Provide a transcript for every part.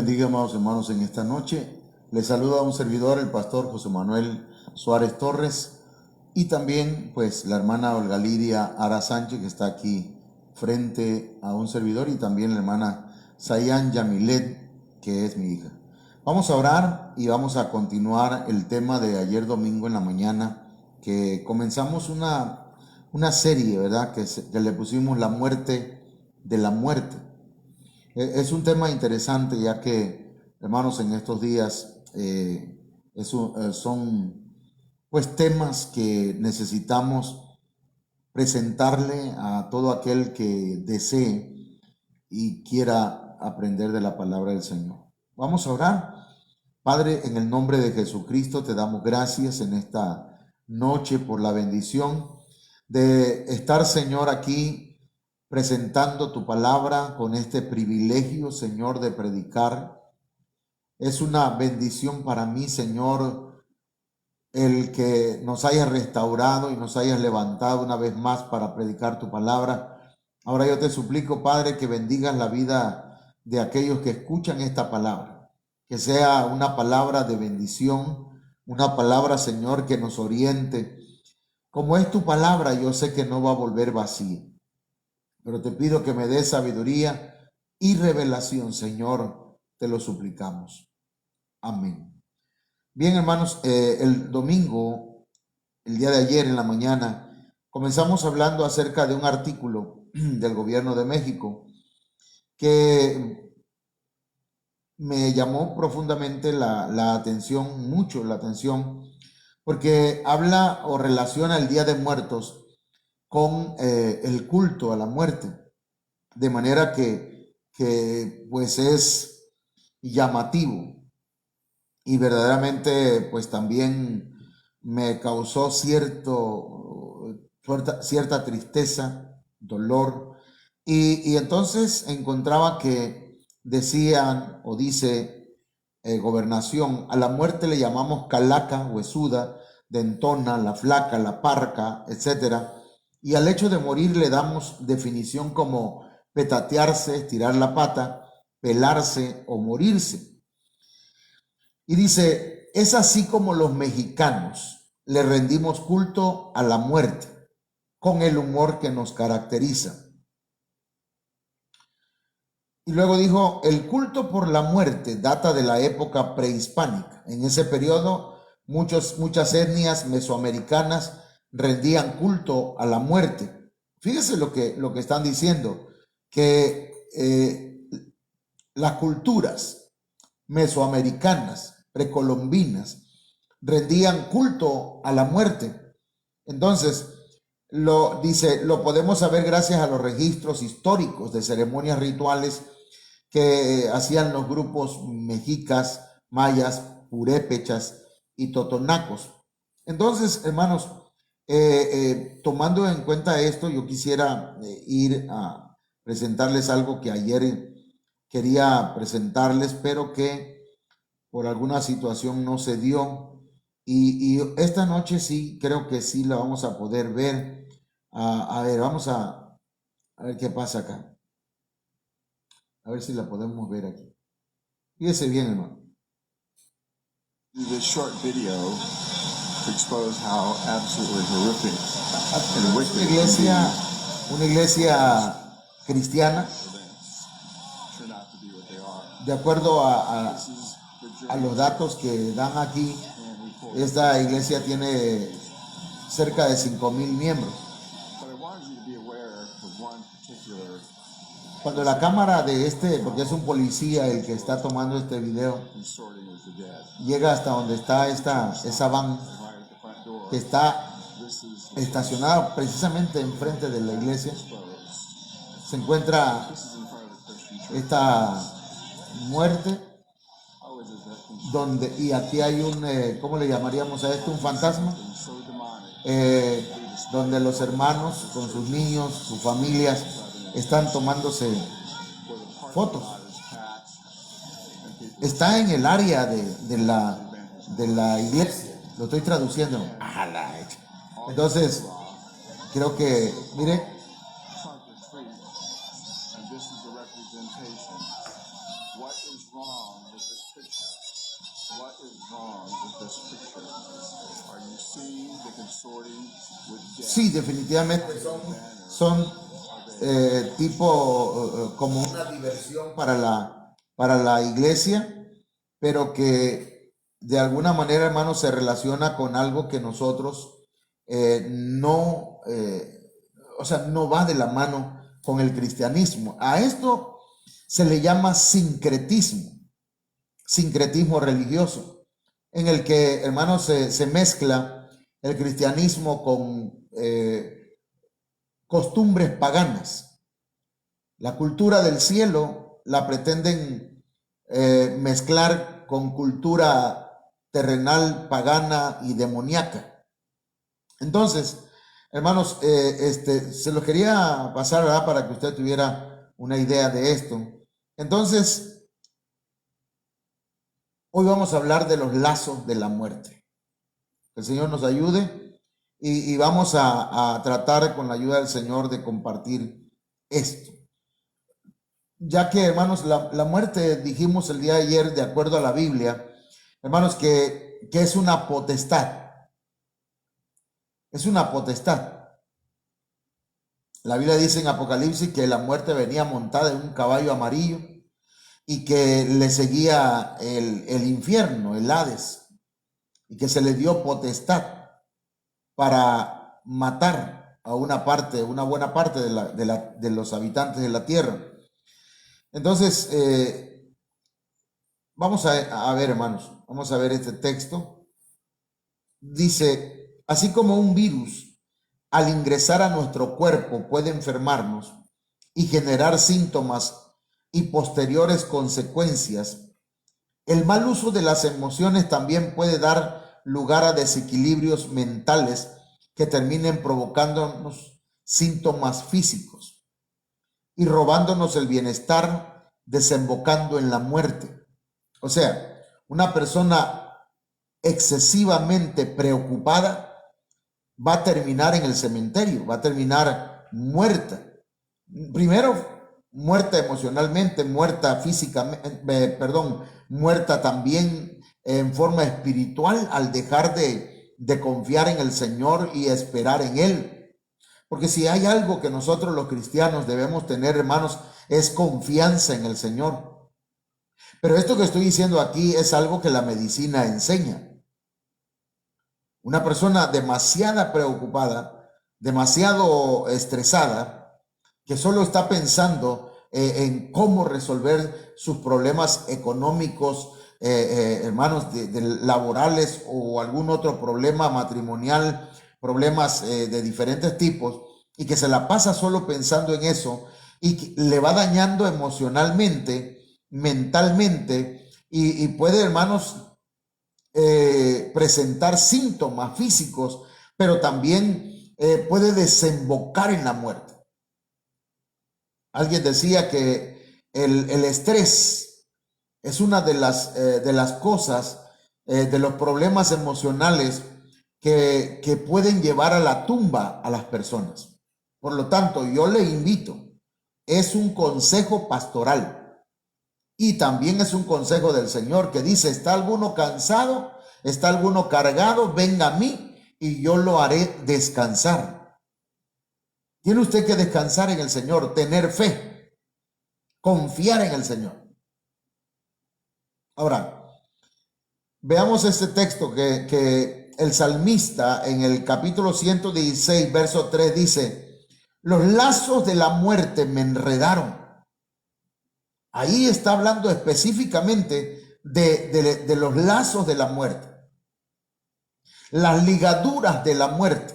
bendiga, amados hermanos, en esta noche. Les saluda a un servidor, el pastor José Manuel Suárez Torres, y también, pues, la hermana Olga Lidia Ara Sánchez, que está aquí frente a un servidor, y también la hermana Sayan Yamilet, que es mi hija. Vamos a orar y vamos a continuar el tema de ayer domingo en la mañana, que comenzamos una serie, ¿verdad? Que le pusimos la muerte de la muerte. Es un tema interesante, ya que, hermanos, en estos días son pues temas que necesitamos presentarle a todo aquel que desee y quiera aprender de la palabra del Señor. Vamos a orar. Padre, en el nombre de Jesucristo te damos gracias en esta noche por la bendición de estar, Señor, aquí presentando tu palabra con este privilegio, Señor, de predicar. Es una bendición para mí, Señor, el que nos hayas restaurado y nos hayas levantado una vez más para predicar tu palabra. Ahora yo te suplico, Padre, que bendigas la vida de aquellos que escuchan esta palabra, que sea una palabra de bendición, una palabra, Señor, que nos oriente. Como es tu palabra, yo sé que no va a volver vacía, pero te pido que me des sabiduría y revelación, Señor, te lo suplicamos. Amén. Bien, hermanos, el domingo, el día de ayer en la mañana, comenzamos hablando acerca de un artículo del gobierno de México que me llamó profundamente la atención, mucho la atención, porque habla o relaciona el Día de Muertos con el culto a la muerte, de manera que pues es llamativo y verdaderamente pues también me causó cierta tristeza, dolor, y entonces encontraba que decían o dice Gobernación, a la muerte le llamamos calaca, huesuda, dentona, la flaca, la parca, etcétera. Y al hecho de morir le damos definición como petatearse, estirar la pata, pelarse o morirse. Y dice, es así como los mexicanos le rendimos culto a la muerte, con el humor que nos caracteriza. Y luego dijo, el culto por la muerte data de la época prehispánica. En ese periodo, muchas etnias mesoamericanas rendían culto a la muerte. Fíjese lo que están diciendo, que las culturas mesoamericanas, precolombinas, rendían culto a la muerte. Entonces, lo podemos saber gracias a los registros históricos de ceremonias rituales que hacían los grupos mexicas, mayas, purépechas y totonacos. Entonces, hermanos, tomando en cuenta esto, yo quisiera ir a presentarles algo que ayer quería presentarles, pero que por alguna situación no se dio. Y esta noche sí, creo que sí la vamos a poder ver. A ver, vamos a ver qué pasa acá. A ver si la podemos ver aquí. Fíjese bien, hermano. This short video to expose how absolutely horrific and wicked Una iglesia cristiana, de acuerdo a los datos que dan aquí, esta iglesia tiene cerca de 5,000 miembros. Cuando la cámara de porque es un policía el que está tomando este video, llega hasta donde está esa van que está estacionada precisamente enfrente de la iglesia, se encuentra esta muerte, y aquí hay ¿cómo le llamaríamos a esto? Un fantasma, donde los hermanos con sus niños, sus familias, están tomándose fotos. Está en el área de la iglesia. Lo estoy traduciendo. Entonces, creo que, mire, what is wrong wrong with this picture? Are you seeing the consorting with death? Sí, definitivamente son tipo como una diversión para la iglesia, pero que de alguna manera, hermano, se relaciona con algo que nosotros no, o sea, no va de la mano con el cristianismo. A esto se le llama sincretismo religioso, en el que, hermanos, se mezcla el cristianismo con costumbres paganas. La cultura del cielo la pretenden mezclar con cultura terrenal, pagana y demoníaca. Entonces, hermanos, se lo quería pasar, ¿verdad?, para que usted tuviera una idea de esto. Entonces, hoy vamos a hablar de los lazos de la muerte. Que el Señor nos ayude y vamos a tratar con la ayuda del Señor de compartir esto. Ya que, hermanos, la muerte, dijimos el día de ayer, de acuerdo a la Biblia, hermanos, que es una potestad. Es una potestad. La Biblia dice en Apocalipsis que la muerte venía montada en un caballo amarillo y que le seguía el infierno, el Hades, y que se le dio potestad para matar a una buena parte de los habitantes de la tierra. Entonces, vamos a ver, hermanos, vamos a ver este texto. Dice, así como un virus al ingresar a nuestro cuerpo puede enfermarnos y generar síntomas y posteriores consecuencias, el mal uso de las emociones también puede dar lugar a desequilibrios mentales que terminen provocándonos síntomas físicos y robándonos el bienestar, desembocando en la muerte. O sea, una persona excesivamente preocupada va a terminar en el cementerio, va a terminar muerta. Primero, muerta emocionalmente, muerta físicamente, muerta también en forma espiritual al dejar de confiar en el Señor y esperar en Él. Porque si hay algo que nosotros los cristianos debemos tener, hermanos, es confianza en el Señor. Pero esto que estoy diciendo aquí es algo que la medicina enseña. Una persona demasiado preocupada, demasiado estresada, que solo está pensando en cómo resolver sus problemas económicos, hermanos, laborales o algún otro problema matrimonial, problemas de diferentes tipos, y que se la pasa solo pensando en eso y que le va dañando emocionalmente, mentalmente, y puede, hermanos, presentar síntomas físicos, pero también puede desembocar en la muerte. Alguien decía que el estrés es una de las cosas, de los problemas emocionales que pueden llevar a la tumba a las personas. Por lo tanto, yo le invito, es un consejo pastoral y también es un consejo del Señor que dice, ¿está alguno cansado? ¿Está alguno cargado? Venga a mí y yo lo haré descansar. Tiene usted que descansar en el Señor, tener fe, confiar en el Señor. Ahora, veamos este texto que el salmista en el capítulo 116, verso 3 dice, los lazos de la muerte me enredaron. Ahí está hablando específicamente de los lazos de la muerte, las ligaduras de la muerte.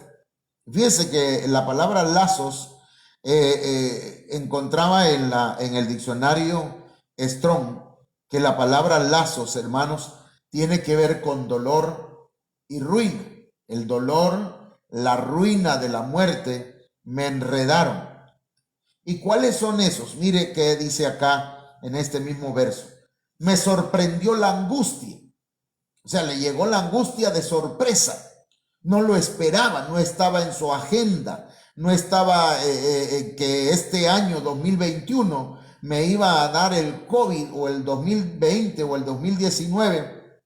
Fíjese que la palabra lazos encontraba en el diccionario Strong que la palabra lazos, hermanos, tiene que ver con dolor y ruina. El dolor, la ruina de la muerte me enredaron. ¿Y cuáles son esos? Mire qué dice acá en este mismo verso. Me sorprendió la angustia. O sea, le llegó la angustia de sorpresa. No lo esperaba, no estaba en su agenda, no estaba que este año 2021 me iba a dar el COVID o el 2020 o el 2019.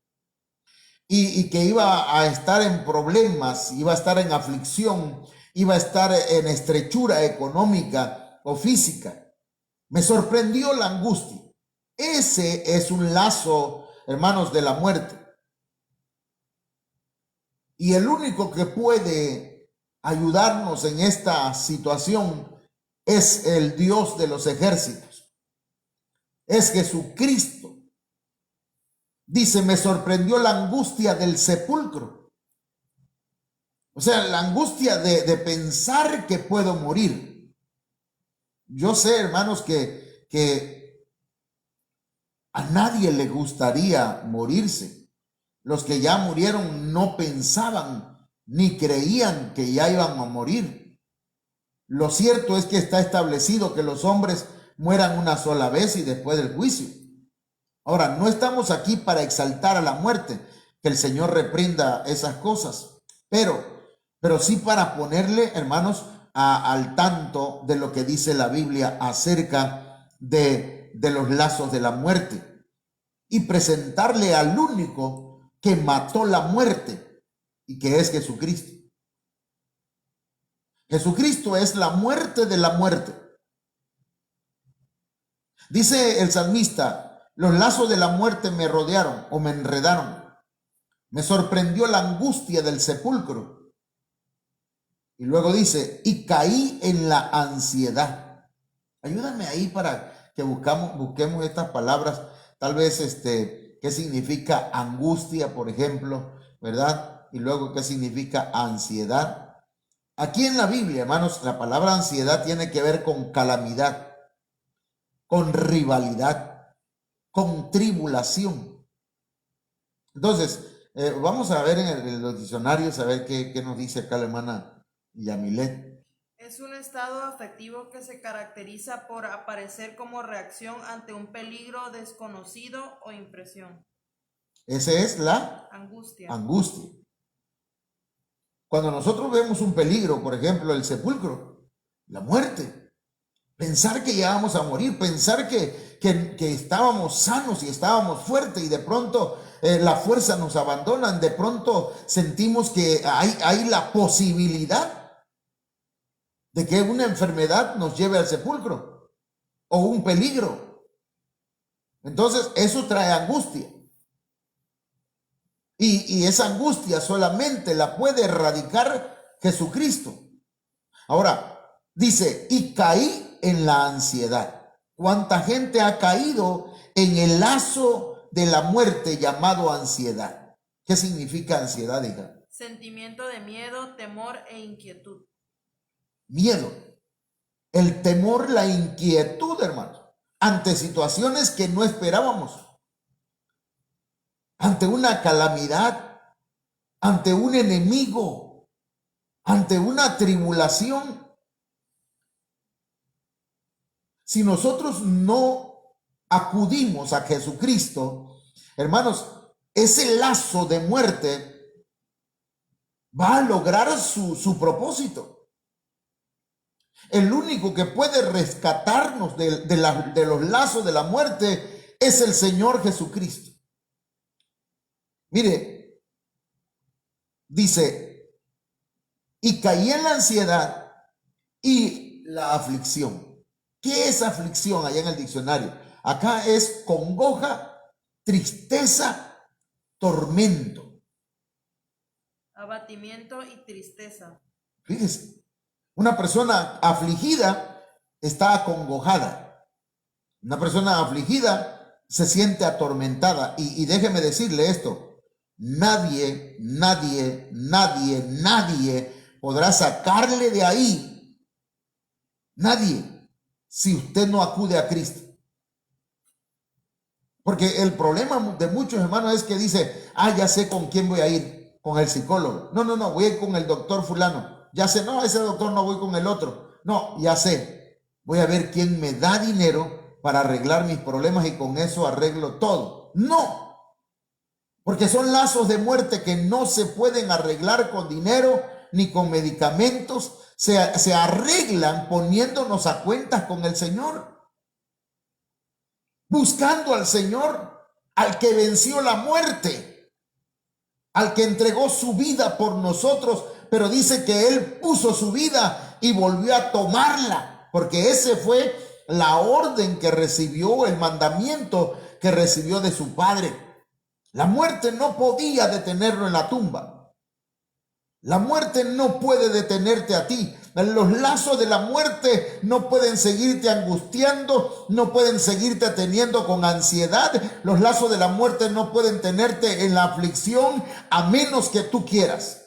y que iba a estar en problemas, iba a estar en aflicción, iba a estar en estrechura económica o física. Me sorprendió la angustia. Ese es un lazo, hermanos, de la muerte. Y el único que puede ayudarnos en esta situación es el Dios de los ejércitos. Es Jesucristo. Dice, me sorprendió la angustia del sepulcro. O sea, la angustia de pensar que puedo morir. Yo sé, hermanos, que a nadie le gustaría morirse. Los que ya murieron no pensaban ni creían que ya iban a morir. Lo cierto es que está establecido que los hombres mueran una sola vez y después del juicio. Ahora, no estamos aquí para exaltar a la muerte, que el Señor reprenda esas cosas, pero sí para ponerle, hermanos, al tanto de lo que dice la Biblia acerca de los lazos de la muerte y presentarle al único que mató la muerte y que es Jesucristo. Jesucristo es la muerte de la muerte. Dice el salmista, los lazos de la muerte me rodearon o me enredaron. Me sorprendió la angustia del sepulcro. Y luego dice, y caí en la ansiedad. Ayúdame ahí para que busquemos estas palabras. Tal vez qué significa angustia, por ejemplo, ¿verdad? Y luego qué significa ansiedad. Aquí en la Biblia, hermanos, la palabra ansiedad tiene que ver con calamidad, con rivalidad, con tribulación. Entonces, vamos a ver en los diccionarios, a ver qué nos dice acá la hermana Yamilet. Es un estado afectivo que se caracteriza por aparecer como reacción ante un peligro desconocido o impresión. Esa es la angustia. Cuando nosotros vemos un peligro, por ejemplo, el sepulcro, la muerte, pensar que ya vamos a morir, pensar que estábamos sanos y estábamos fuertes y de pronto la fuerza nos abandona, de pronto sentimos que hay la posibilidad de que una enfermedad nos lleve al sepulcro o un peligro. Entonces eso trae angustia. Y esa angustia solamente la puede erradicar Jesucristo. Ahora, dice, y caí en la ansiedad. ¿Cuánta gente ha caído en el lazo de la muerte llamado ansiedad? ¿Qué significa ansiedad, hija? Sentimiento de miedo, temor e inquietud. Miedo, el temor, la inquietud, hermanos, ante situaciones que no esperábamos, ante una calamidad, ante un enemigo, ante una tribulación. Si nosotros no acudimos a Jesucristo, hermanos, ese lazo de muerte va a lograr su propósito. El único que puede rescatarnos de los lazos de la muerte es el Señor Jesucristo. Mire, dice, y caí en la ansiedad y la aflicción. ¿Qué es aflicción allá en el diccionario? Acá es congoja, tristeza, tormento. Abatimiento y tristeza. Fíjese, una persona afligida está acongojada. Una persona afligida se siente atormentada. Y déjeme decirle esto. Nadie podrá sacarle de ahí. Nadie, si usted no acude a Cristo. Porque el problema de muchos hermanos es que dice, ya sé con quién voy a ir, con el psicólogo. No, voy a ir con el doctor fulano. Ya sé, no, ese doctor no, voy con el otro. No, ya sé, voy a ver quién me da dinero para arreglar mis problemas y con eso arreglo todo. No. Porque son lazos de muerte que no se pueden arreglar con dinero ni con medicamentos. Se arreglan poniéndonos a cuentas con el Señor. Buscando al Señor, al que venció la muerte. al que entregó su vida por nosotros, pero dice que Él puso su vida y volvió a tomarla, porque ese fue la orden que recibió, el mandamiento que recibió de su Padre. La muerte no podía detenerlo en la tumba. La muerte no puede detenerte a ti. Los lazos de la muerte no pueden seguirte angustiando, no pueden seguirte teniendo con ansiedad. Los lazos de la muerte no pueden tenerte en la aflicción a menos que tú quieras.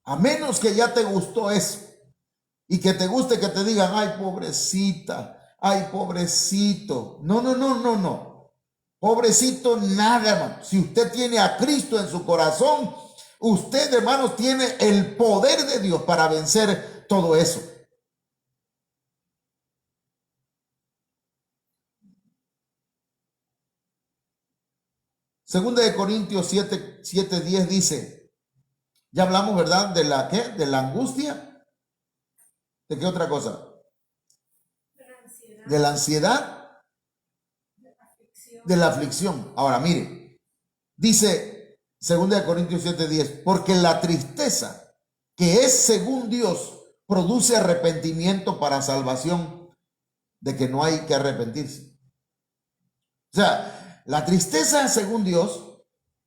A menos que ya te gustó eso y que te guste que te digan, ay, pobrecita, ay, pobrecito. No, no, no, no, no. Pobrecito nada, hermano. Si usted tiene a Cristo en su corazón, usted, hermanos, tiene el poder de Dios para vencer todo eso. Segunda de Corintios 7:10 dice, ya hablamos, ¿verdad? ¿De la qué? ¿De la angustia? ¿De qué otra cosa? De la ansiedad. De la aflicción. Ahora, mire, dice Segunda de Corintios 7:10, porque la tristeza, que es según Dios, produce arrepentimiento para salvación, de que no hay que arrepentirse. O sea, la tristeza, según Dios,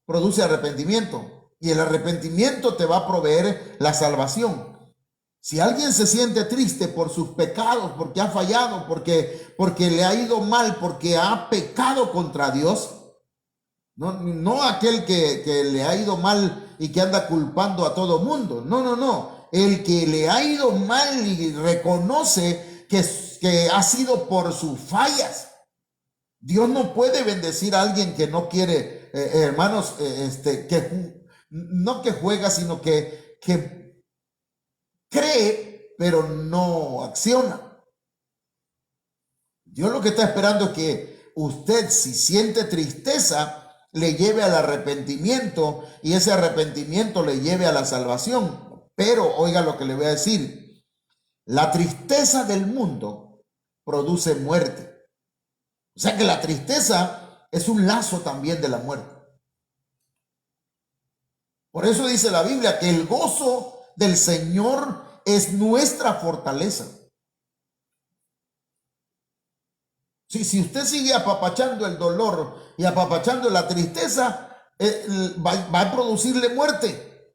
produce arrepentimiento, y el arrepentimiento te va a proveer la salvación. Si alguien se siente triste por sus pecados, porque ha fallado, porque le ha ido mal, porque ha pecado contra Dios, no aquel que le ha ido mal y que anda culpando a todo mundo. No, no, no. El que le ha ido mal y reconoce que ha sido por sus fallas. Dios no puede bendecir a alguien que no quiere, hermanos, no que juega, sino que cree, pero no acciona. Dios lo que está esperando es que usted, si siente tristeza, le lleve al arrepentimiento y ese arrepentimiento le lleve a la salvación. Pero oiga lo que le voy a decir, la tristeza del mundo produce muerte. O sea que la tristeza es un lazo también de la muerte. Por eso dice la Biblia que el gozo del Señor es nuestra fortaleza. Si usted sigue apapachando el dolor y apapachando la tristeza, va a producirle muerte.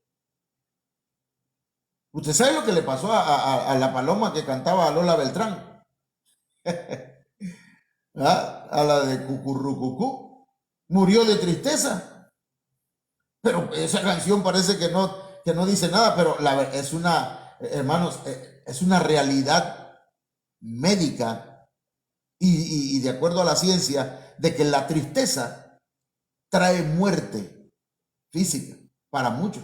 Usted sabe lo que le pasó a la paloma que cantaba a Lola Beltrán. ¿Ah? A la de Cucurrucucú. Murió de tristeza. Pero esa canción parece que no dice nada, pero es una, hermanos, es una realidad médica. Y de acuerdo a la ciencia, de que la tristeza trae muerte física para muchos.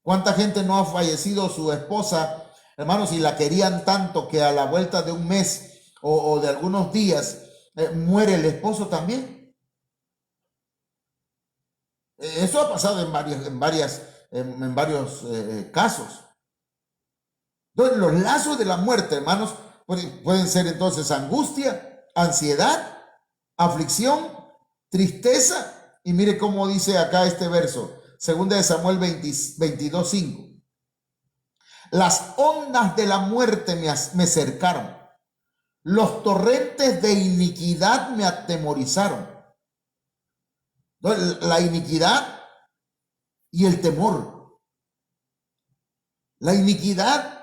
¿Cuánta gente no ha fallecido su esposa, hermanos, y la querían tanto que a la vuelta de un mes o de algunos días muere el esposo también? Eso ha pasado en varios casos. Entonces, los lazos de la muerte, hermanos, pueden ser entonces angustia, ansiedad, aflicción, tristeza. Y mire cómo dice acá este verso, 2 de Samuel 22:5. Las ondas de la muerte me cercaron, los torrentes de iniquidad me atemorizaron. Entonces, la iniquidad y el temor. La iniquidad,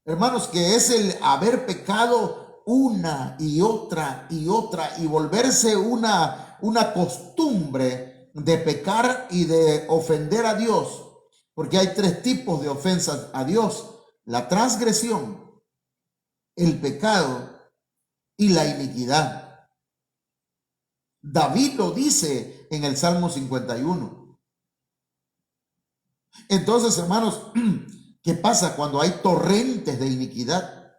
hermanos, que es el haber pecado una y otra y volverse una costumbre de pecar y de ofender a Dios, porque hay tres tipos de ofensas a Dios: la transgresión, el pecado y la iniquidad. David lo dice en el Salmo 51. Entonces, hermanos, ¿qué pasa cuando hay torrentes de iniquidad?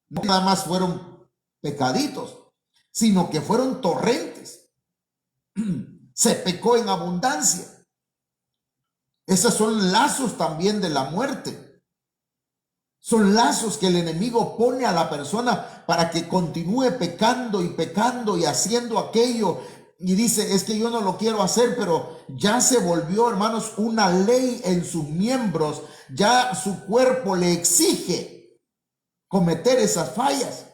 No nada más fueron pecaditos, sino que fueron torrentes. Se pecó en abundancia. Esos son lazos también de la muerte. Son lazos que el enemigo pone a la persona para que continúe pecando y haciendo aquello y dice, es que yo no lo quiero hacer, pero ya se volvió, hermanos, una ley en sus miembros. Ya su cuerpo le exige cometer esas fallas.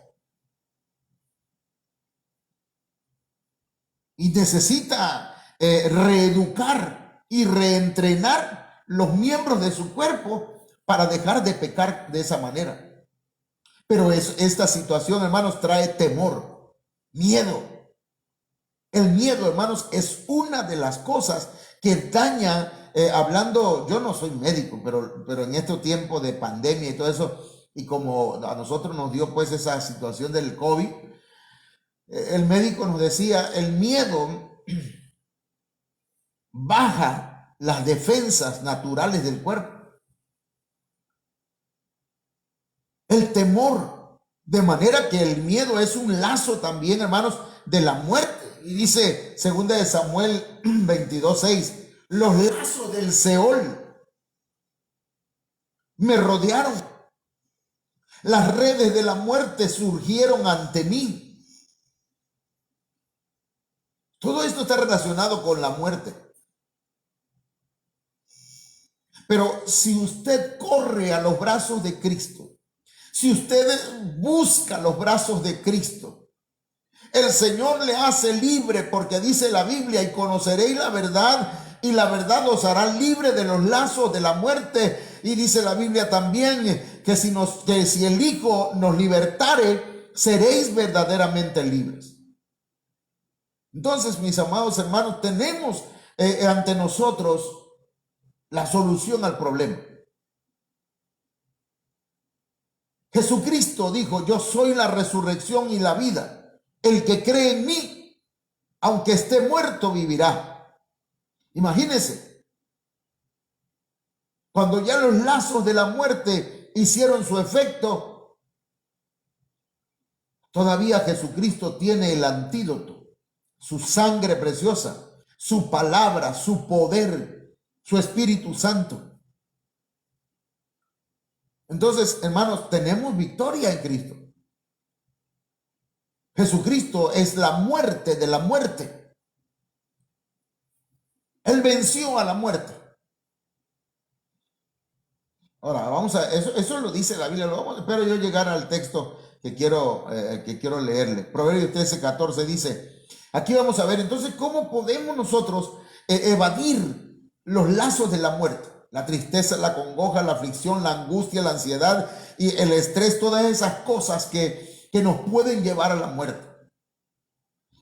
Y necesita reeducar y reentrenar los miembros de su cuerpo para dejar de pecar de esa manera. Pero esta situación, hermanos, trae temor, miedo. El miedo, hermanos, es una de las cosas que daña, hablando, yo no soy médico, pero en este tiempo de pandemia y todo eso, y como a nosotros nos dio pues esa situación del COVID, el médico nos decía, el miedo baja las defensas naturales del cuerpo. El temor, de manera que el miedo es un lazo también, hermanos, de la muerte. Y dice 2 de Samuel 22:6, los lazos del Seol me rodearon. Las redes de la muerte surgieron ante mí. Todo esto está relacionado con la muerte. Pero si usted corre a los brazos de Cristo, si usted busca los brazos de Cristo, el Señor le hace libre, porque dice la Biblia, y conoceréis la verdad, y la verdad os hará libre de los lazos de la muerte. Y dice la Biblia también que si el Hijo nos libertare, seréis verdaderamente libres. Entonces, mis amados hermanos, tenemos ante nosotros la solución al problema. Jesucristo dijo, yo soy la resurrección y la vida. El que cree en mí, aunque esté muerto, vivirá. Imagínense, cuando ya los lazos de la muerte hicieron su efecto, todavía Jesucristo tiene el antídoto, su sangre preciosa, su palabra, su poder, su Espíritu Santo. Entonces, hermanos, tenemos victoria en Cristo. Jesucristo es la muerte de la muerte. Él venció a la muerte. Ahora, vamos a, eso lo dice la Biblia. Espero yo llegar al texto que quiero leerle. Proverbios 13:14 dice, aquí vamos a ver entonces cómo podemos nosotros evadir los lazos de la muerte. La tristeza, la congoja, la aflicción, la angustia, la ansiedad y el estrés, todas esas cosas que nos pueden llevar a la muerte.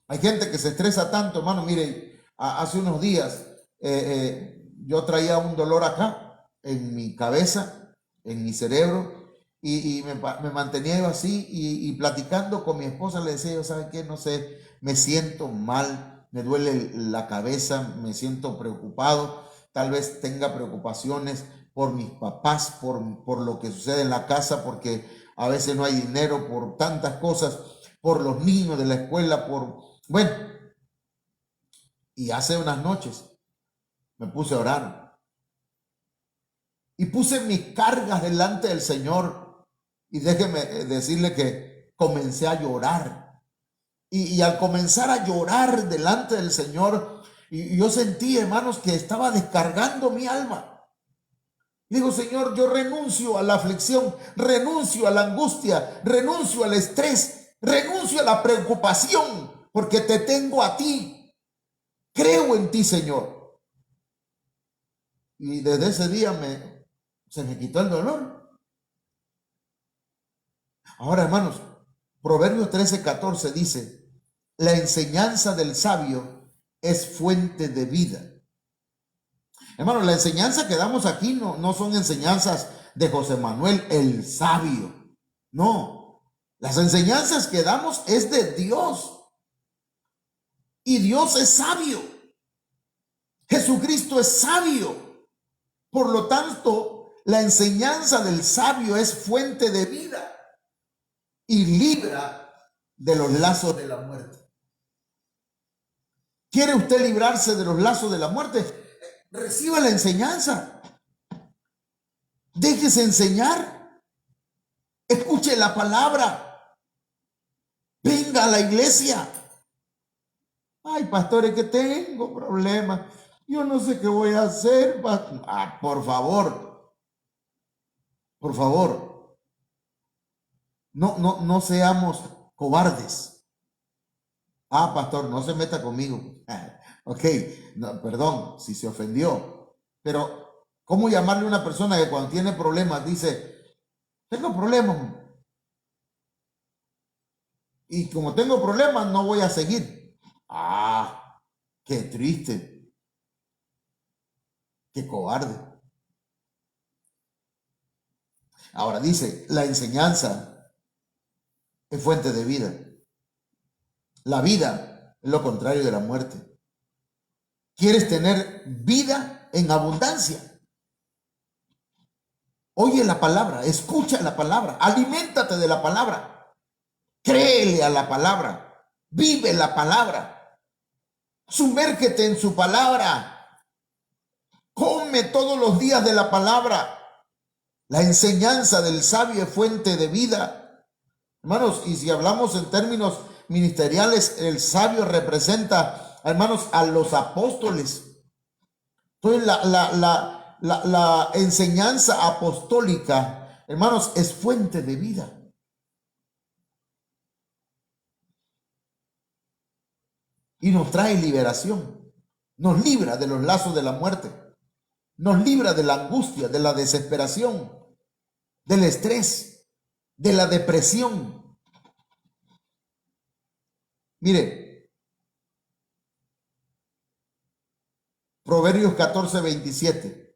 Hay gente que se estresa tanto, hermano. Mire, hace unos días yo traía un dolor acá, en mi cabeza, en mi cerebro, y me mantenía yo así, y platicando con mi esposa le decía yo, ¿sabe qué? No sé, me siento mal, me duele la cabeza, me siento preocupado. Tal vez tenga preocupaciones por mis papás, por lo que sucede en la casa, porque a veces no hay dinero, por tantas cosas, por los niños de la escuela, bueno. Y hace unas noches me puse a orar y puse mis cargas delante del Señor, y déjeme decirle que comencé a llorar. Y al comenzar a llorar delante del Señor, y yo sentí, hermanos, que estaba descargando mi alma. Digo, Señor, yo renuncio a la aflicción, renuncio a la angustia, renuncio al estrés, renuncio a la preocupación, porque te tengo a ti. Creo en ti, Señor. Y desde ese día se me quitó el dolor. Ahora, hermanos, Proverbios 13:14 dice, la enseñanza del sabio es fuente de vida. Hermanos, la enseñanza que damos aquí no son enseñanzas de José Manuel el sabio. No, las enseñanzas que damos es de Dios. Y Dios es sabio. Jesucristo es sabio. Por lo tanto, la enseñanza del sabio es fuente de vida y libra de los lazos de la muerte. ¿Quiere usted librarse de los lazos de la muerte? Reciba la enseñanza. Déjese enseñar. Escuche la palabra. Venga a la iglesia. Ay, pastor, es que tengo problemas. Yo no sé qué voy a hacer. Por favor, por favor, no seamos cobardes. Pastor, no se meta conmigo. Ok, no, perdón si se ofendió. Pero, ¿cómo llamarle a una persona que cuando tiene problemas dice, tengo problemas? Y como tengo problemas, no voy a seguir. Qué triste. Qué cobarde. Ahora dice, la enseñanza es fuente de vida. La vida es lo contrario de la muerte. ¿Quieres tener vida en abundancia? Oye la palabra, escucha la palabra, aliméntate de la palabra, créele a la palabra, vive la palabra, sumérgete en su palabra, come todos los días de la palabra. La enseñanza del sabio es fuente de vida. Hermanos, y si hablamos en términos ministeriales, el sabio representa, hermanos, a los apóstoles. Entonces la enseñanza apostólica, hermanos, es fuente de vida. Y nos trae liberación. Nos libra de los lazos de la muerte. Nos libra de la angustia, de la desesperación, del estrés, de la depresión. Mire, Proverbios 14:27.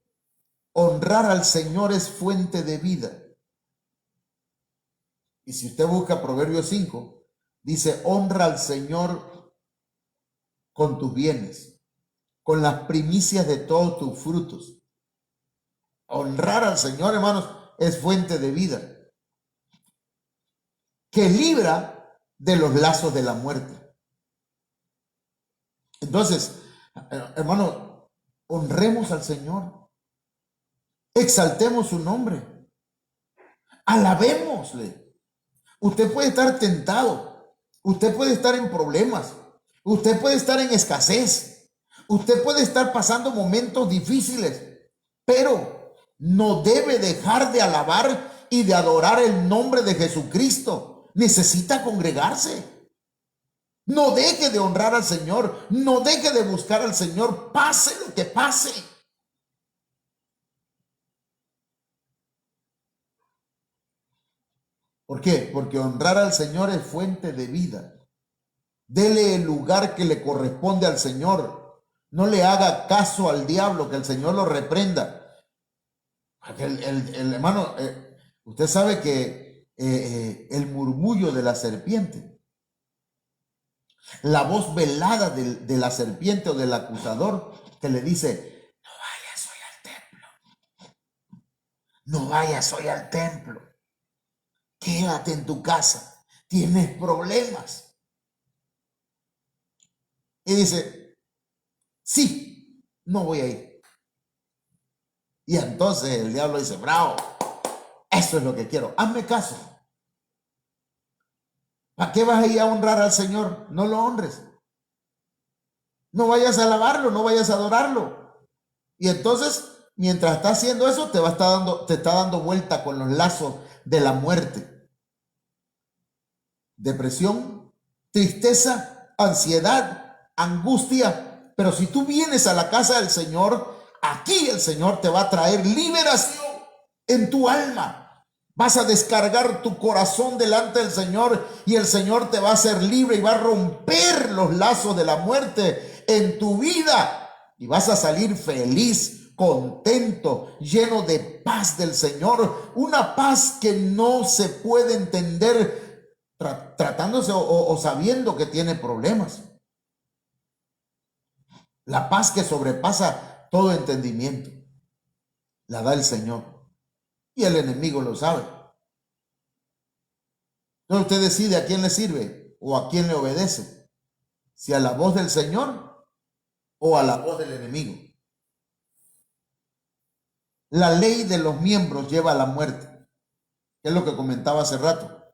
Honrar al Señor es fuente de vida. Y si usted busca Proverbios 5, dice, honra al Señor con tus bienes, con las primicias de todos tus frutos. Honrar al Señor, hermanos, es fuente de vida, que libra de los lazos de la muerte. Entonces, hermano, honremos al Señor, exaltemos su nombre, alabémosle. Usted puede estar tentado, usted puede estar en problemas, usted puede estar en escasez, usted puede estar pasando momentos difíciles, pero no debe dejar de alabar y de adorar el nombre de Jesucristo. Necesita congregarse. No deje de honrar al Señor, no deje de buscar al Señor, pase lo que pase. ¿Por qué? Porque honrar al Señor es fuente de vida. Dele el lugar que le corresponde al Señor. No le haga caso al diablo, que el Señor lo reprenda. El hermano, usted sabe que el murmullo de la serpiente, la voz velada de la serpiente o del acusador que le dice, no vayas hoy al templo, no vayas hoy al templo, quédate en tu casa, tienes problemas. Y dice, sí, no voy a ir. Y entonces el diablo dice, bravo, eso es lo que quiero, hazme caso. ¿Para qué vas a ir a honrar al Señor? No lo honres. No vayas a alabarlo, no vayas a adorarlo. Y entonces, mientras está haciendo eso, te está dando vuelta con los lazos de la muerte. Depresión, tristeza, ansiedad, angustia. Pero si tú vienes a la casa del Señor, aquí el Señor te va a traer liberación en tu alma. Vas a descargar tu corazón delante del Señor y el Señor te va a hacer libre y va a romper los lazos de la muerte en tu vida. Y vas a salir feliz, contento, lleno de paz del Señor. Una paz que no se puede entender tratándose o sabiendo que tiene problemas. La paz que sobrepasa todo entendimiento la da el Señor. Y el enemigo lo sabe. Entonces usted decide a quién le sirve o a quién le obedece. Si a la voz del Señor o a la voz del enemigo. La ley de los miembros lleva a la muerte. Que es lo que comentaba hace rato.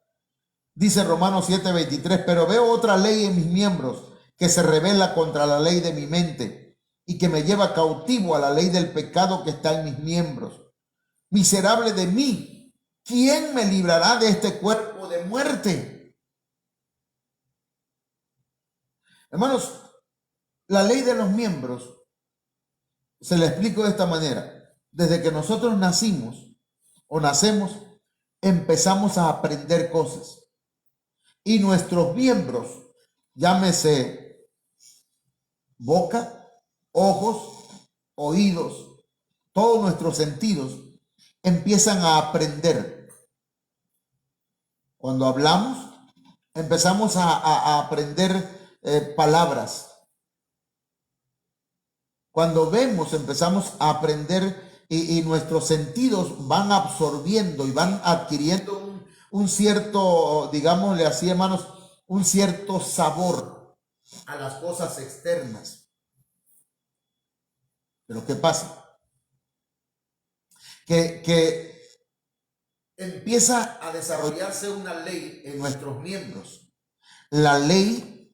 Dice Romanos 7:23, pero veo otra ley en mis miembros que se rebela contra la ley de mi mente y que me lleva cautivo a la ley del pecado que está en mis miembros. Miserable de mí, ¿quién me librará de este cuerpo de muerte? Hermanos, la ley de los miembros se le explico de esta manera. Desde que nosotros nacimos o nacemos, empezamos a aprender cosas. Y nuestros miembros, llámese boca, ojos, oídos, todos nuestros sentidos, empiezan a aprender. Cuando hablamos, empezamos a aprender palabras. Cuando vemos, empezamos a aprender y nuestros sentidos van absorbiendo y van adquiriendo un cierto, digámosle así, hermanos, un cierto sabor a las cosas externas. Pero ¿qué pasa? Que empieza a desarrollarse una ley en nuestros miembros. La ley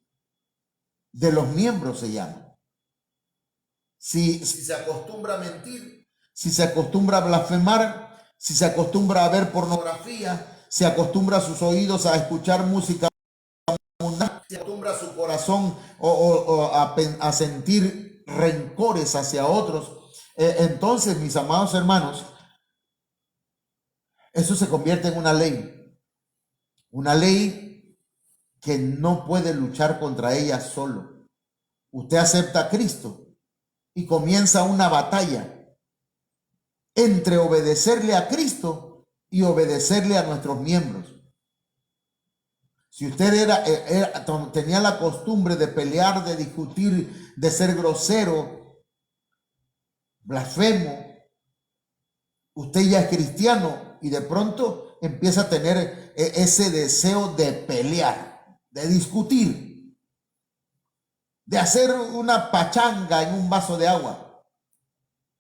de los miembros se llama. Si se acostumbra a mentir, si se acostumbra a blasfemar, si se acostumbra a ver pornografía, si acostumbra sus oídos a escuchar música mundana, si acostumbra su corazón a sentir rencores hacia otros, entonces, mis amados hermanos, eso se convierte en una ley que no puede luchar contra ella solo. Usted acepta a Cristo y comienza una batalla entre obedecerle a Cristo y obedecerle a nuestros miembros. Si usted tenía la costumbre de pelear, de discutir, de ser grosero, blasfemo, usted ya es cristiano y de pronto empieza a tener ese deseo de pelear, de discutir, de hacer una pachanga en un vaso de agua,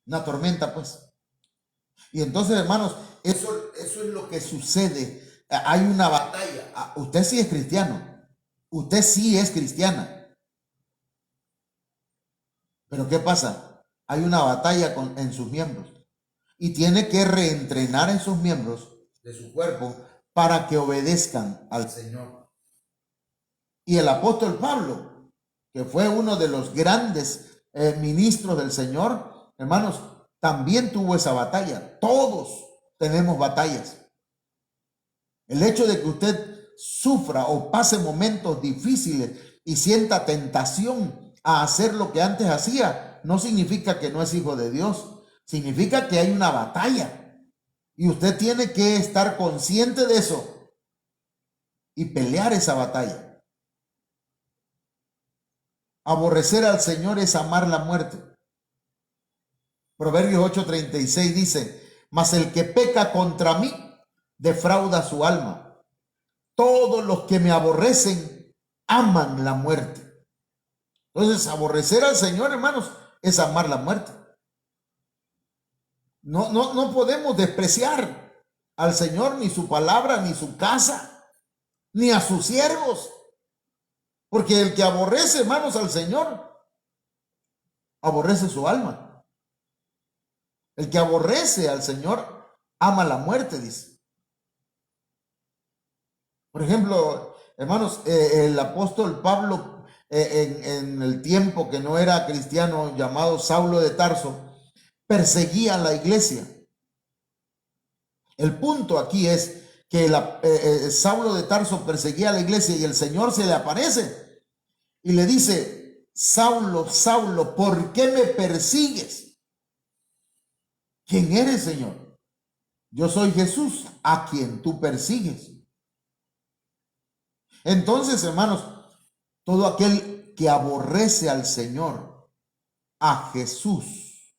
una tormenta pues. Y entonces, hermanos, eso es lo que sucede. Hay una batalla. Usted sí es cristiano, usted sí es cristiana, pero ¿qué pasa? Hay una batalla en sus miembros y tiene que reentrenar en sus miembros de su cuerpo para que obedezcan al Señor. Y el apóstol Pablo, que fue uno de los grandes ministros del Señor, hermanos, también tuvo esa batalla. Todos tenemos batallas. El hecho de que usted sufra o pase momentos difíciles y sienta tentación a hacer lo que antes hacía, no significa que no es hijo de Dios. Significa que hay una batalla y usted tiene que estar consciente de eso y pelear esa batalla. Aborrecer al Señor es amar la muerte. Proverbios 8:36 dice: mas el que peca contra mí defrauda su alma. Todos los que me aborrecen aman la muerte. Entonces, aborrecer al Señor, hermanos, es amar la muerte. No podemos despreciar al Señor, ni su palabra, ni su casa, ni a sus siervos. Porque el que aborrece, hermanos, al Señor, aborrece su alma. El que aborrece al Señor ama la muerte, dice. Por ejemplo, hermanos, el apóstol Pablo, en el tiempo que no era cristiano, llamado Saulo de Tarso, perseguía a la iglesia. El punto aquí es que Saulo de Tarso perseguía a la iglesia y el Señor se le aparece y le dice: Saulo, Saulo, ¿por qué me persigues? ¿Quién eres, Señor? Yo soy Jesús, a quien tú persigues. Entonces, hermanos, todo aquel que aborrece al Señor, a Jesús,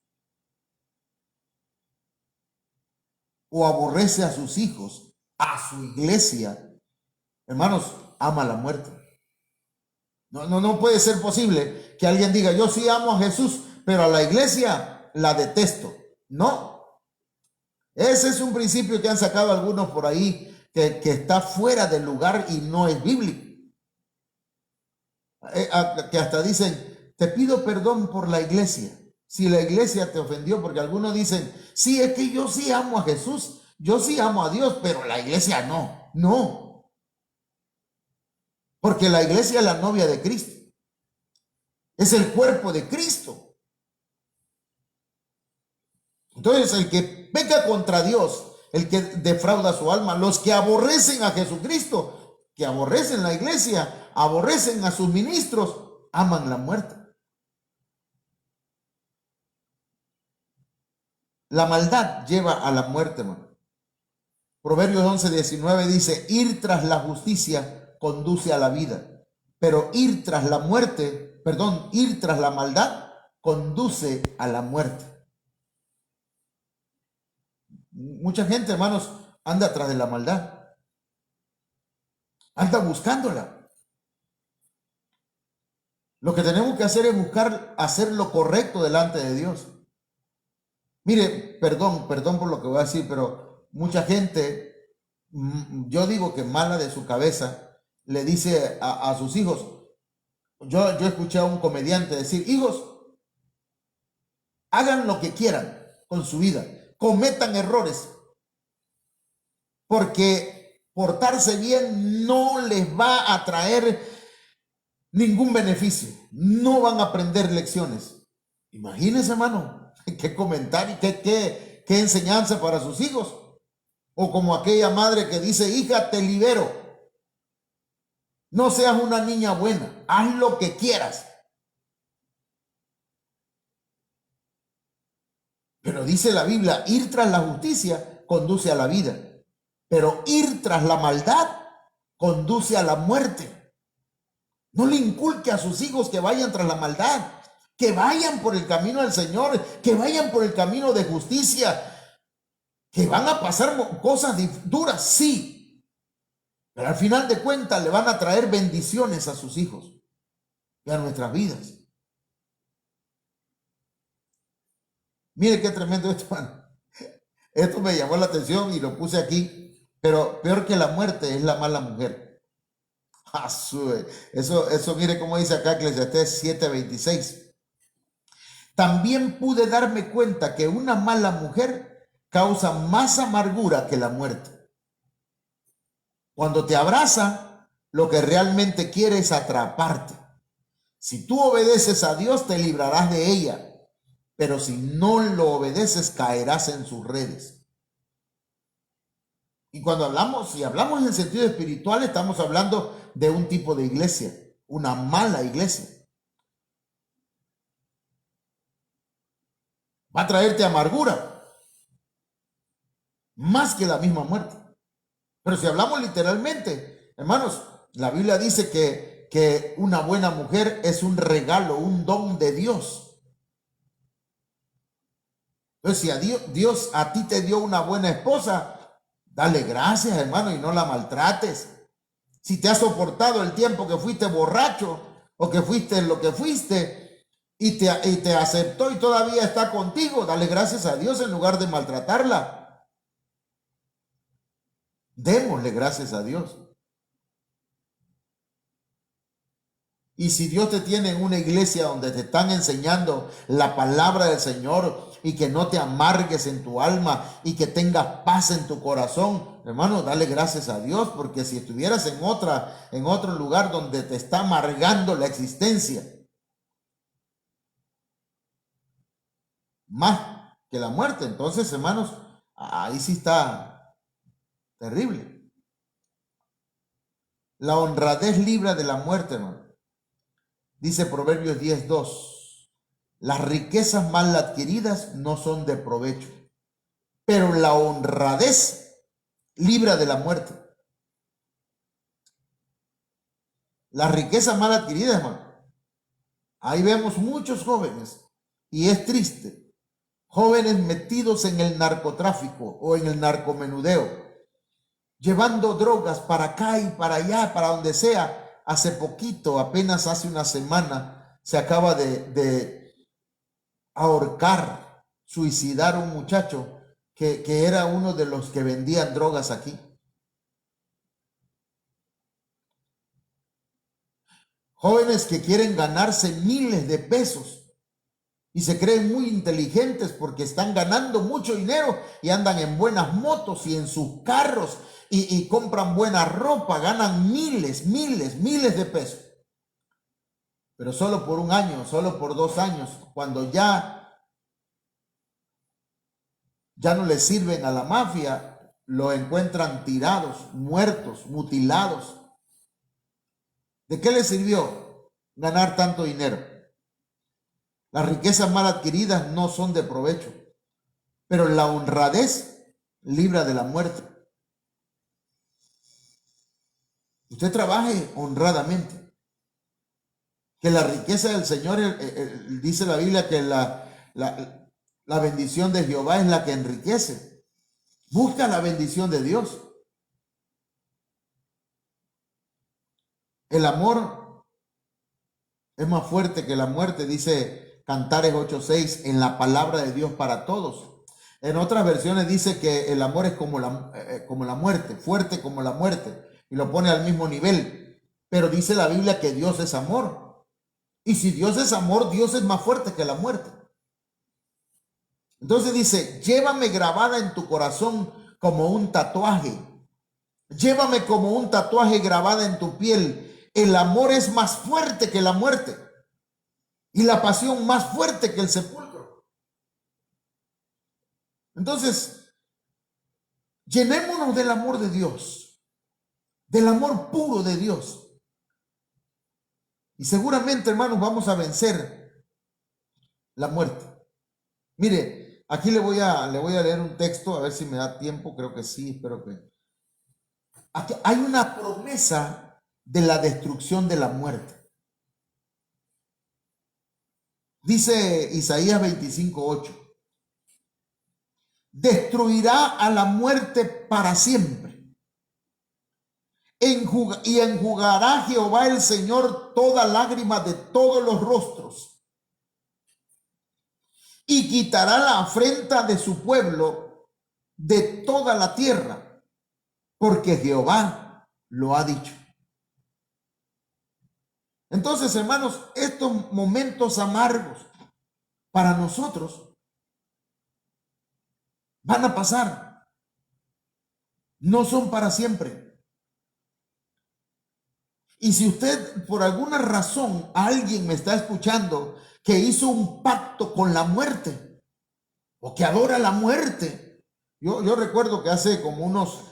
o aborrece a sus hijos, a su iglesia, hermanos, ama la muerte. No puede ser posible que alguien diga: yo sí amo a Jesús, pero a la iglesia la detesto. No. Ese es un principio que han sacado algunos por ahí, que está fuera del lugar y no es bíblico. que hasta dicen, te pido perdón por la iglesia. Si la iglesia te ofendió, porque algunos dicen, sí, es que yo sí amo a Jesús, yo sí amo a Dios, pero la iglesia no. No, porque la iglesia es la novia de Cristo, es el cuerpo de Cristo. Entonces, el que peca contra Dios, el que defrauda su alma, los que aborrecen a Jesucristo, que aborrecen la iglesia, aborrecen a sus ministros, aman la muerte. La maldad lleva a la muerte, hermano. Proverbios 11:19 dice, ir tras la justicia conduce a la vida, pero ir tras la muerte, perdón, ir tras la maldad conduce a la muerte. Mucha gente, hermanos, anda tras de la maldad, anda buscándola. Lo que tenemos que hacer es buscar hacer lo correcto delante de Dios. Mire, perdón por lo que voy a decir, pero mucha gente, yo digo que mala de su cabeza, le dice a sus hijos, yo escuché a un comediante decir, hijos, hagan lo que quieran con su vida, cometan errores, porque portarse bien no les va a traer ningún beneficio, no van a aprender lecciones. Imagínense, hermano, qué comentario, qué enseñanza para sus hijos. O como aquella madre que dice, hija, te libero, no seas una niña buena, haz lo que quieras. Pero dice la Biblia, ir tras la justicia conduce a la vida, pero ir tras la maldad conduce a la muerte. No le inculque a sus hijos que vayan tras la maldad, que vayan por el camino del Señor, que vayan por el camino de justicia, que van a pasar cosas duras, sí, pero al final de cuentas le van a traer bendiciones a sus hijos y a nuestras vidas. Mire qué tremendo esto, hermano. Esto me llamó la atención y lo puse aquí, pero peor que la muerte es la mala mujer. Eso mire cómo dice acá Eclesiastés 7:26. También pude darme cuenta que una mala mujer causa más amargura que la muerte. Cuando te abraza, lo que realmente quiere es atraparte. Si tú obedeces a Dios, te librarás de ella, pero si no lo obedeces, caerás en sus redes. Y cuando si hablamos en sentido espiritual, estamos hablando de un tipo de iglesia, una mala iglesia. Va a traerte amargura, más que la misma muerte. Pero si hablamos literalmente, hermanos, la Biblia dice que una buena mujer es un regalo, un don de Dios. Entonces, si Dios a ti te dio una buena esposa, dale gracias, hermano, y no la maltrates. Si te has soportado el tiempo que fuiste borracho o que fuiste lo que fuiste y te aceptó y todavía está contigo, dale gracias a Dios en lugar de maltratarla. Démosle gracias a Dios. Y si Dios te tiene en una iglesia donde te están enseñando la palabra del Señor y que no te amargues en tu alma y que tengas paz en tu corazón, hermano, dale gracias a Dios, porque si estuvieras en otro lugar donde te está amargando la existencia, más que la muerte, entonces, hermanos, ahí sí está terrible. La honradez libra de la muerte, hermano. Dice Proverbios 10:2, las riquezas mal adquiridas no son de provecho, pero la honradez libra de la muerte. Las riquezas mal adquiridas, hermano. Ahí vemos muchos jóvenes, y es triste, jóvenes metidos en el narcotráfico o en el narcomenudeo, llevando drogas para acá y para allá, para donde sea. Hace poquito, apenas hace una semana, se acaba de ahorcar, suicidar un muchacho que era uno de los que vendían drogas aquí. Jóvenes que quieren ganarse miles de pesos y se creen muy inteligentes porque están ganando mucho dinero y andan en buenas motos y en sus carros y compran buena ropa, ganan miles de pesos. Pero solo por un año, solo por 2 años, cuando ya no les sirven a la mafia, lo encuentran tirados, muertos, mutilados. ¿De qué les sirvió ganar tanto dinero? Las riquezas mal adquiridas no son de provecho, pero la honradez libra de la muerte. Usted trabaje honradamente. Que la riqueza del Señor, dice la Biblia que la bendición de Jehová es la que enriquece. Busca la bendición de Dios. El amor es más fuerte que la muerte, dice Cantares 8:6, en la palabra de Dios para todos. En otras versiones dice que el amor es como la muerte, fuerte como la muerte, y lo pone al mismo nivel. Pero dice la Biblia que Dios es amor. Y si Dios es amor, Dios es más fuerte que la muerte. Entonces dice, llévame grabada en tu corazón como un tatuaje. Llévame como un tatuaje grabada en tu piel. El amor es más fuerte que la muerte y la pasión más fuerte que el sepulcro. Entonces, llenémonos del amor de Dios, del amor puro de Dios. Y seguramente, hermanos, vamos a vencer la muerte. Mire, aquí le voy a leer un texto, a ver si me da tiempo, creo que sí, espero que. Aquí hay una promesa de la destrucción de la muerte. Dice Isaías 25:8. Destruirá a la muerte para siempre. Y enjugará Jehová el Señor toda lágrima de todos los rostros. Y quitará la afrenta de su pueblo de toda la tierra, porque Jehová lo ha dicho. Entonces, hermanos, estos momentos amargos para nosotros van a pasar. No son para siempre. Y si usted por alguna razón, alguien me está escuchando que hizo un pacto con la muerte o que adora la muerte. Yo recuerdo que hace como unos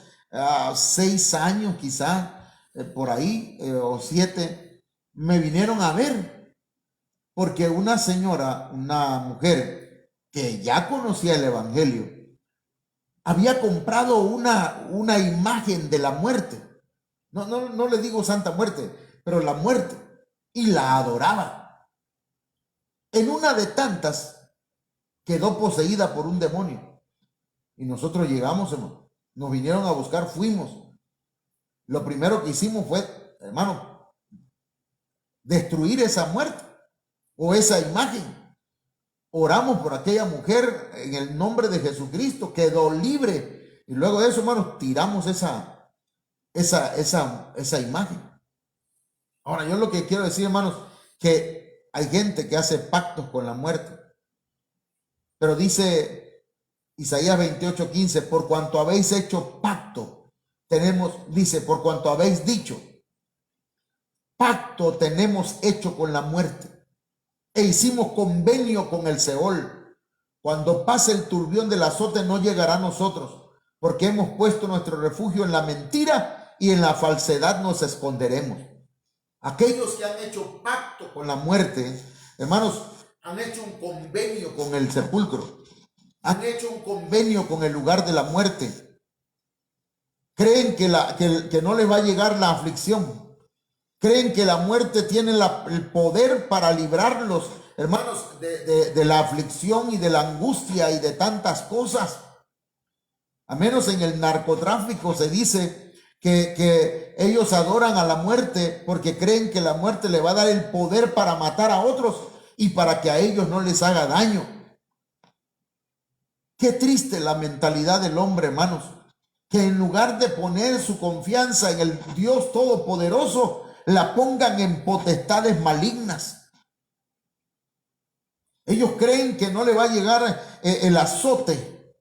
6 años quizá, por ahí, o 7, me vinieron a ver porque una señora, una mujer que ya conocía el evangelio, había comprado una imagen de la muerte. No le digo Santa Muerte, pero la muerte, y la adoraba. En una de tantas quedó poseída por un demonio. Y nosotros llegamos, hermano, nos vinieron a buscar, fuimos. Lo primero que hicimos fue, hermano, destruir esa muerte o esa imagen. Oramos por aquella mujer en el nombre de Jesucristo, quedó libre. Y luego de eso, hermanos, tiramos esa imagen. Ahora, yo lo que quiero decir, hermanos, que hay gente que hace pactos con la muerte. Pero dice Isaías 28:15, por cuanto habéis hecho pacto, por cuanto habéis dicho, pacto tenemos hecho con la muerte, e hicimos convenio con el Seol. Cuando pase el turbión del azote no llegará a nosotros, porque hemos puesto nuestro refugio en la mentira y en la falsedad nos esconderemos. Aquellos que han hecho pacto con la muerte, hermanos, han hecho un convenio con el sepulcro, han hecho un convenio con el lugar de la muerte. Creen que no les va a llegar la aflicción. Creen que la muerte tiene el poder para librarlos, hermanos, de la aflicción y de la angustia y de tantas cosas. A menos en el narcotráfico se dice que ellos adoran a la muerte porque creen que la muerte le va a dar el poder para matar a otros y para que a ellos no les haga daño. Qué triste la mentalidad del hombre, hermanos, que en lugar de poner su confianza en el Dios Todopoderoso, la pongan en potestades malignas. Ellos creen que no le va a llegar el azote,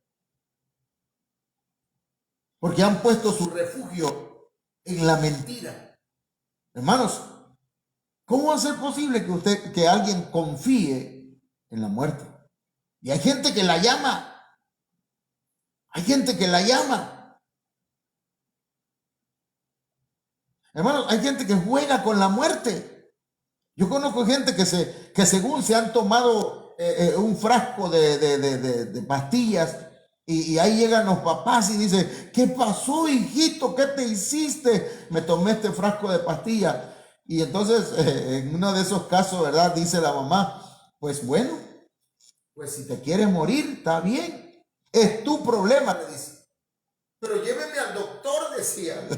porque han puesto su refugio en la mentira. Hermanos, ¿cómo va a ser posible que alguien confíe en la muerte? Y hay gente que la llama. Hay gente que la llama. Hermanos, hay gente que juega con la muerte. Yo conozco gente que según se han tomado un frasco de pastillas y ahí llegan los papás y dicen, ¿qué pasó, hijito? ¿Qué te hiciste? Me tomé este frasco de pastillas. Y entonces en uno de esos casos, ¿verdad? Dice la mamá, pues bueno, pues si te quieres morir, está bien. Es tu problema, le dice. Pero lléveme al doctor, decía.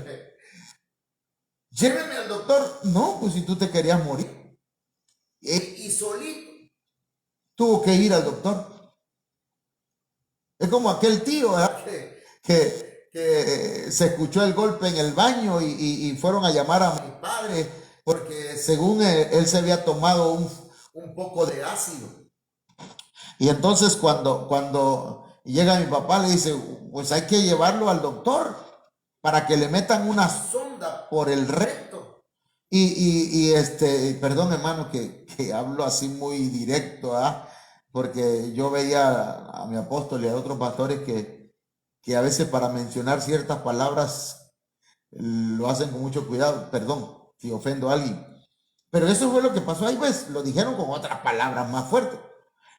Lléveme al doctor. No, pues si tú te querías morir. Y solito tuvo que ir al doctor. Es como aquel tío, ¿verdad? Que se escuchó el golpe en el baño y fueron a llamar a mi padre porque según él se había tomado un poco de ácido. Y entonces cuando llega mi papá, le dice, pues hay que llevarlo al doctor para que le metan una sonda por el recto. Perdón, hermano, que hablo así muy directo, porque yo veía a mi apóstol y a otros pastores que a veces para mencionar ciertas palabras lo hacen con mucho cuidado. Perdón si ofendo a alguien. Pero eso fue lo que pasó ahí, pues lo dijeron con otras palabras más fuertes.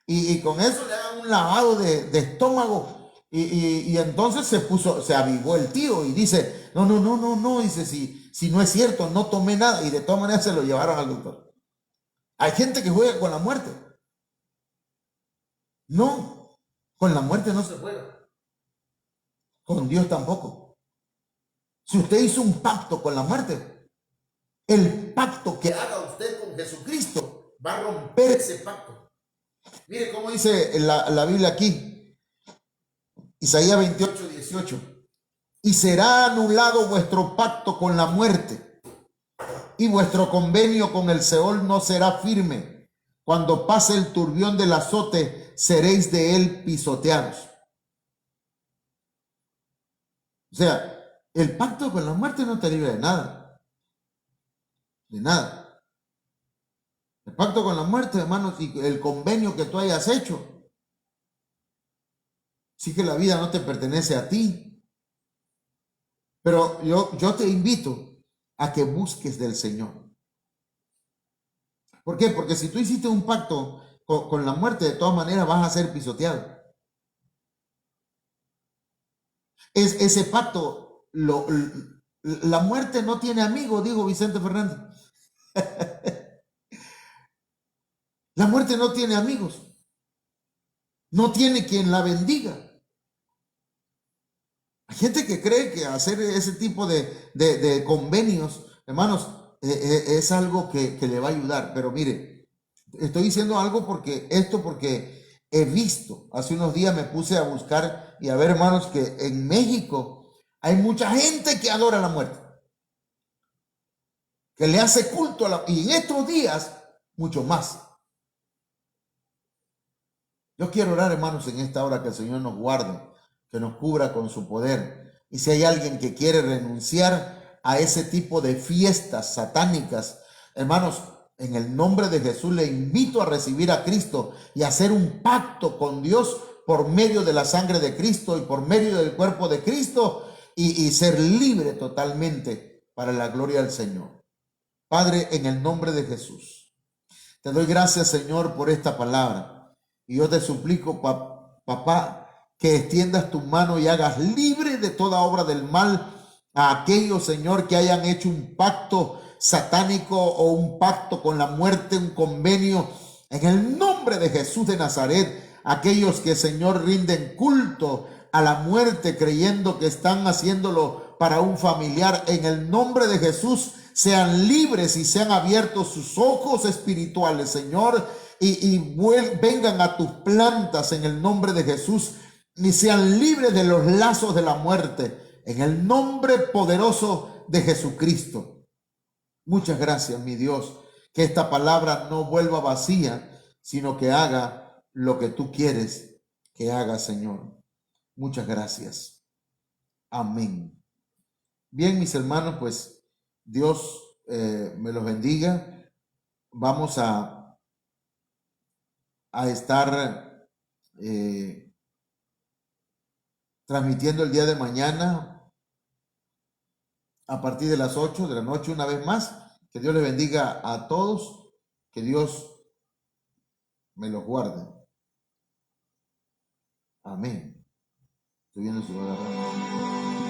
Y con eso le dan un lavado de estómago. Y entonces se avivó el tío y dice, no, dice, si no es cierto, no tomé nada. Y de todas maneras se lo llevaron al doctor. Hay gente que juega con la muerte. No, con la muerte no se juega. Con Dios tampoco. Si usted hizo un pacto con la muerte, el pacto que haga usted con Jesucristo va a romper ese pacto. Mire cómo dice la Biblia aquí, Isaías 28, 18. Y será anulado vuestro pacto con la muerte, y vuestro convenio con el Seol no será firme. Cuando pase el turbión del azote, seréis de él pisoteados. O sea, el pacto con la muerte no te libra de nada. De nada. El pacto con la muerte, hermanos, y el convenio que tú hayas hecho, sí que la vida no te pertenece a ti. Pero yo te invito a que busques del Señor. ¿Por qué? Porque si tú hiciste un pacto con la muerte, de todas maneras vas a ser pisoteado. Ese pacto, la muerte no tiene amigo, dijo Vicente Fernández. La muerte no tiene amigos. No tiene quien la bendiga. Hay gente que cree que hacer ese tipo de convenios, hermanos, es algo que le va a ayudar. Pero mire, estoy diciendo algo porque he visto, hace unos días me puse a buscar y a ver, hermanos, que en México hay mucha gente que adora la muerte, que le hace culto y en estos días mucho más. Yo quiero orar, hermanos, en esta hora que el Señor nos guarde, que nos cubra con su poder. Y si hay alguien que quiere renunciar a ese tipo de fiestas satánicas, hermanos, en el nombre de Jesús le invito a recibir a Cristo y a hacer un pacto con Dios por medio de la sangre de Cristo y por medio del cuerpo de Cristo y ser libre totalmente para la gloria del Señor. Padre, en el nombre de Jesús, te doy gracias, Señor, por esta palabra. Y yo te suplico, papá, que extiendas tu mano y hagas libre de toda obra del mal a aquellos, Señor, que hayan hecho un pacto satánico o un pacto con la muerte, un convenio. En el nombre de Jesús de Nazaret, aquellos que, Señor, rinden culto a la muerte creyendo que están haciéndolo para un familiar, en el nombre de Jesús, sean libres y sean abiertos sus ojos espirituales, Señor, y vengan a tus plantas en el nombre de Jesús y sean libres de los lazos de la muerte en el nombre poderoso de Jesucristo. Muchas gracias, mi Dios, que esta palabra no vuelva vacía, sino que haga lo que tú quieres que haga, Señor. Muchas gracias. Amén. Bien, mis hermanos, pues Dios me los bendiga. Vamos a estar transmitiendo el día de mañana a partir de las 8 de la noche una vez más. Que Dios les bendiga a todos. Que Dios me los guarde. Amén. Estoy viendo si va a agarrar.